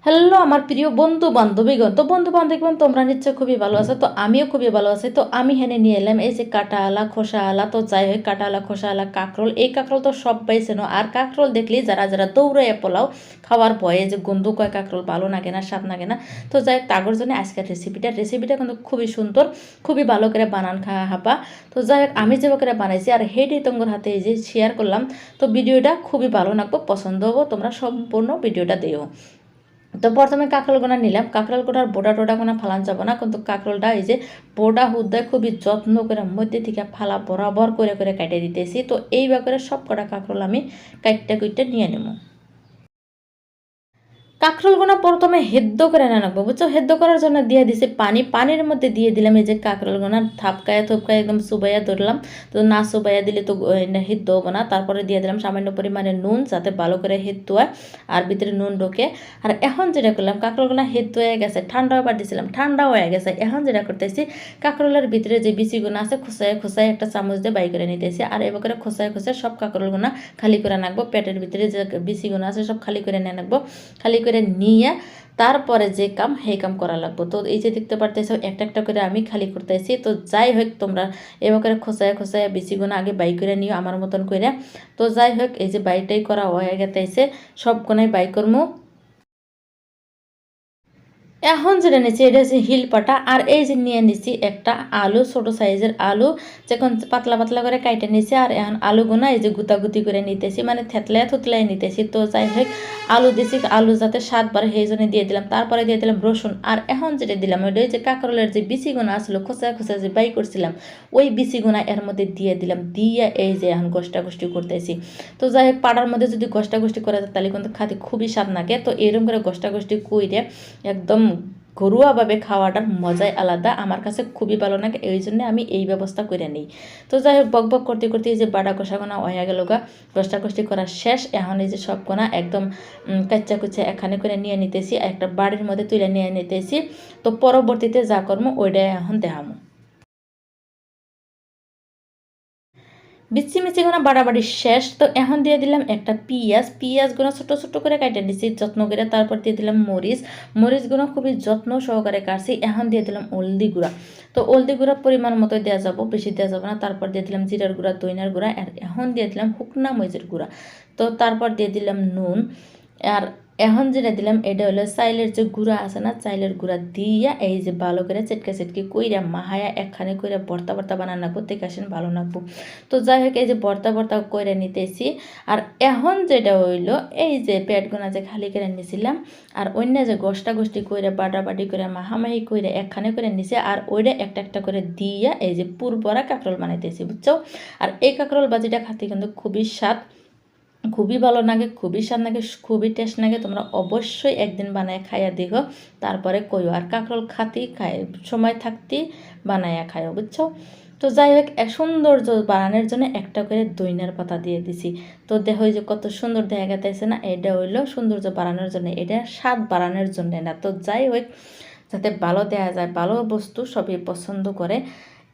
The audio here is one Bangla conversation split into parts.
হ্যালো আমার প্রিয় বন্ধু বান্ধবীগণ। তো বন্ধু বান্ধবীগণ, তোমরা নিশ্চয় খুবই ভালো আছো। তো আমিও খুবই ভালো আছি। তো আমি হেনে নিয়ে এলাম এই যে কাঁটাআলা খোসাআলা। তো যাই হোক, কাঁটাআলা খোসাআলা কাঁকরোল, এই কাঁকরোল তো সবাই চেনো। আর কাঁকরোল দেখলেই যারা যারা দৌড়াইয়া পোলাও খাওয়ার ভয়ে যে গন্ধ কয় কাঁকরোল ভালো লাগে না, স্বাদ লাগে না। তো যাই হোক, তাগর জন্য আজকের রেসিপিটা কিন্তু খুবই সুন্দর, খুবই ভালো করে বানান খাওয়া হাপা। তো যাই হোক, আমি যেভাবে করে বানাইছি আর হেডি তোমার হাতে এই যে শেয়ার করলাম। তো ভিডিওটা খুবই ভালো লাগবো, পছন্দ হবো, তোমরা সম্পূর্ণ ভিডিওটা দিও। তো প্রথমে কাঁকরোল গোনা নিলাম। কাঁকরোল গোনার বোটা টোটা কোনো ফালান যাব না, কিন্তু কাঁকরোলটা এই যে বোটা হুদ্দায় খুবই যত্ন করে মধ্যে থেকে ফালা বরাবর করে করে কেটে দিতেছি। তো এইভাবে করে সব কটা কাঁকরোল আমি কাইটটা কুইটটা নিয়ে নেব। কাঁকরোলগুলো প্রথমে হেদ্দ করে রাখবো, বুঝছো। হেদ্দ করার জন্য দিয়ে দিছি পানি। পানির মধ্যে দিয়ে দিলাম এই যে কাঁকরোলগুলো, থাপকায় থপকায় একদম সুবাইয়া ধরলাম। তো না সুবাইয়া দিলে তো হেদ্দ হবো না। তারপরে দিয়ে দিলাম সামান্য পরিমাণে নুন, যাতে ভালো করে হেদ্দ হয় আর ভিতরে নুন ঢোকে। আর এখন যেটা করলাম, কাঁকরোলগুলো হেদ্দ হয়ে গেছে, ঠান্ডা হবার দিয়েছিলাম, ঠান্ডা হয়ে গেছে। এখন যেটা করতেছি, কাঁকরোলের ভিতরে যে বিচিগুলো আছে খোসায় খোসায় একটা চামচ দিয়ে বাই করে নিতেছি। আর এবার করে খোসায় খোসায় সব কাঁকরোলগুলো খালি করে রাখবো। পেটের ভিতরে যে বিচিগুলো আছে সব খালি করে নিয়ে রাখবো। খালি করে নিয়ে তারপরে যে কাম সেই কাম করা লাগবো। তো এই যে দেখতে পারতেছো, একটা একটা করে আমি খালি করতেছি। তো যাই হোক, তোমরা এবার করে খোসায় খোসায় বিচিগুলো আগে বাই করে নিও আমার মতন করে। তো যাই হোক, এই যে বাইটাই করা হয়ে গেতেছে, সবগুলাই বাই করবো। এখন যেটা নিচ্ছি এটা হচ্ছে হিল পাটা। আর এই যে নিয়ে নিচ্ছি একটা আলু, ছোট সাইজের আলু, যখন পাতলা পাতলা করে কাইটে নিছি। আর এখন আলুগুনা এই যে গুতাগুতি করে নিতেছি, মানে থেতলায় থুতলাই নিতেছি। তো যাই হোক, আলু দিছি, আলু যাতে স্বাদ বাড়ে সেই জন্য দিয়ে দিলাম। তারপরে দিয়ে দিলাম রসুন। আর এখন যেটা দিলাম ওইটা যে কাঁকরোলের যে বিচিগুনা আসলো খোঁচা খোঁচা যে বাই করছিলাম, ওই বিচিগুনা এর মধ্যে দিয়ে দিলাম। দিয়ে এই যে এখন গোষ্টাগোষ্ঠী করতেছি। তো যাই হোক, পাড়ার মধ্যে যদি গোষ্টাগোষ্ঠী করা যায় তাহলে কিন্তু খাতে খুবই স্বাদ লাগে। তো এরকম করে গোষ্টাগোষ্ঠী কইরে একদম ঘরোয়াভাবে খাওয়াটার মজাই আলাদা, আমার কাছে খুবই ভালো লাগে। এই জন্য আমি এই ব্যবস্থা করে নিই। তো যাই হোক, বক বক করতে করতে এই যে বাটা কষাগোনা হয়ে গেল গা, কষ্টাকষ্টি করা শেষ। এখন এই যে সব কোনা একদম কাচ্চা কুচ্চা এখানে করে নিয়ে নিতেছি, একটা বাড়ির মধ্যে তুলে নিয়ে নিতেছি। তো পরবর্তীতে যা করবো ওইটাই এখন দেখামো। বিচি মিচিগুনা বাড়াবাড়ি শেষ। তো এখন দিয়ে দিলাম একটা পিঁয়াজগুলো ছোট ছোট করে কাটে নিচ্ছি যত্ন করে। তারপর দিয়ে দিলাম মরিচগুলো খুবই যত্ন সহকারে কাটছি। এখন দিয়ে দিলাম হলদি গুঁড়া। তো হলদি গুঁড়া পরিমাণ মতো দেওয়া যাবো, বেশি দেওয়া যাবে না। তারপর দিয়ে দিলাম জিরার গুঁড়া, দইনার গুঁড়া। আর এখন দিয়ে দিলাম শুকনা মরিচের গুঁড়া। তো তারপর দিয়ে দিলাম নুন। আর এখন যেটা দিলাম এটা হলো চাইলের যে গুঁড়া আছে না, চাইলের গুঁড়া দিয়া এই যে ভালো করে চেটকা চেটকি কইরা মাহায়া একখানে কইরা ভর্তা ভর্তা বানান রাখবো, থেকে আসেন ভালো লাগবো। তো যাই হোক, এই যে ভর্তা ভর্তা করে নিতেছি। আর এখন যেটা হইলো, এই যে পেটগুনা যে খালি করে নিছিলাম, আর অন্য যে গোষ্টা গোষ্ঠী কইরা বাটাবাটি করে মাহামাহি কইরা একখানে করে নিছে, আর ওইটা একটা একটা করে দিয়া এই যে পুরপরা কাঁকরোল বানাইতেছি, বুঝছো। আর এই কাঁকরোল বাজিটা খাতে কিন্তু খুবই স্বাদ, খুবই ভালো লাগে, খুবই স্বাদ লাগে, খুবই টেস্ট লাগে। তোমরা অবশ্যই একদিন বানায় খাইয়া দেখো, তারপরে কইও। আর কাঁকরোল খাতেই খায়, সময় থাকতেই বানাইয়া খাইও, বুঝছো। তো যাই হোক, এক সৌন্দর্য বানানোর জন্য একটা করে দইনার পাতা দিয়ে দিছি। তো দেখো যে কত সুন্দর দেখা গেছে না, এটা হইলো সৌন্দর্য বাড়ানোর জন্য, এটা স্বাদ বাড়ানোর জন্য না। তো যাই হোক, যাতে ভালো দেওয়া যায়, ভালো বস্তু সবই পছন্দ করে।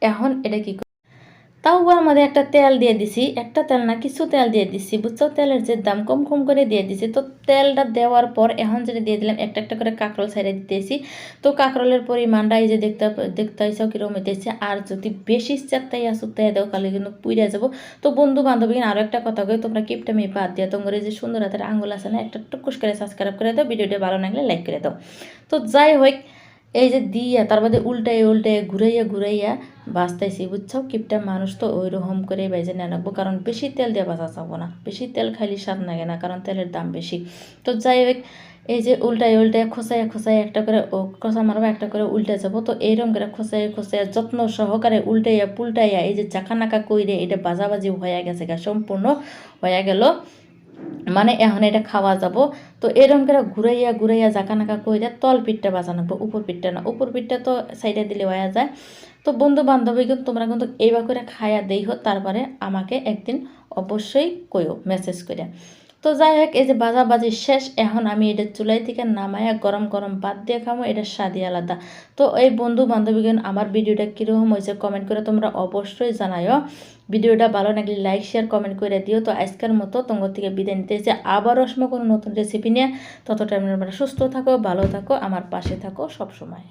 এখন এটা কি, তাও আমাদের একটা তেল দিয়ে দিছি, একটা তেল না কিছু তেল দিয়ে দিছি, বুঝছো। তেলের যে দাম কম কম করে দিয়ে দিছি। তো তেলটা দেওয়ার পর এখন যেটা দিয়ে দিলাম, একটা একটা করে কাঁকরোল ছেড়ে দিতেছি। তো কাঁকরোলের পরিমাণটা এই যে দেখতে দেখতে হয়েছে কিরকম হইতেছে। আর যদি বেশি চারটাই আসুকতাই দাও তাহলে কিন্তু পুইরা যাবো। তো বন্ধু বান্ধবী আরও একটা কথা কই, তোমরা কিপটা মেয়ে বাদ দিয়ে তোমার এই যে সুন্দর হাতের আঙ্গুল আছে না, একটা টুকুস করে সাবস্ক্রাইব করে দাও, ভিডিওটা ভালো লাগলে লাইক করে দাও। তো যাই হোক, এই যে দিয়া তার মধ্যে উল্টাই উল্টাই ঘুরাইয়া ঘুরাইয়া বাঁচতেছি, বুঝছো। কিপটা মানুষ তো ওই রকম করে বেজে নিয়ে রাখবো, কারণ বেশি তেল দিয়ে বাঁচা যাবো না, বেশি তেল খাইলে স্বাদ লাগে না, কারণ তেলের দাম বেশি। তো যাই হোক, এই যে উল্টাই উল্টাই খোসায় খোসায় একটা করে খোসা মারবো, একটা করে উল্টে যাবো। তো এইরকম করে খোসায় খোসায় যত্ন সহকারে উল্টাইয়া পুলটাইয়া এই যে চাকানাকা কইরে এটা বাজাবাজি হয়ে গেছে গা, সম্পূর্ণ হয়ে গেল। মানে এখন এটা খাওয়া যাব। তো এরকম করে ঘুরাইয়া ঘুরাইয়া জাকা নাকা কইরা তল পিঠটা বাজানো, উপর পিঠটা না, উপর পিঠটা তো সাইডে দিলে হয়ে যায়। তো বন্ধু বান্ধবী কিন্তু তোমরা কিন্তু এইবার করে খাইয়া দেইহ, তারপরে আমাকে একদিন অবশ্যই কইও মেসেজ করে। তো তো যাই হোক এই যে ভাজাভাজি শেষ, এখন আমি এটা চুলাই থেকে নামায়া গরম গরম ভাত দিয়ে খামো, এটার স্বাদই আলাদা। তো এই বন্ধু বান্ধবীগণ আমার ভিডিওটা কীরকম হয়েছে কমেন্ট করে তোমরা অবশ্যই জানাইও। ভিডিওটা ভালো লাগলে লাইক শেয়ার কমেন্ট করে দিও। তো আজকের মতো তোমার থেকে বিদায় নিতে এসে আবারও আসবো কোনো নতুন রেসিপি নিয়ে। ততটা তোমরা সুস্থ থাকো, ভালো থাকো, আমার পাশে থাকো সবসময়।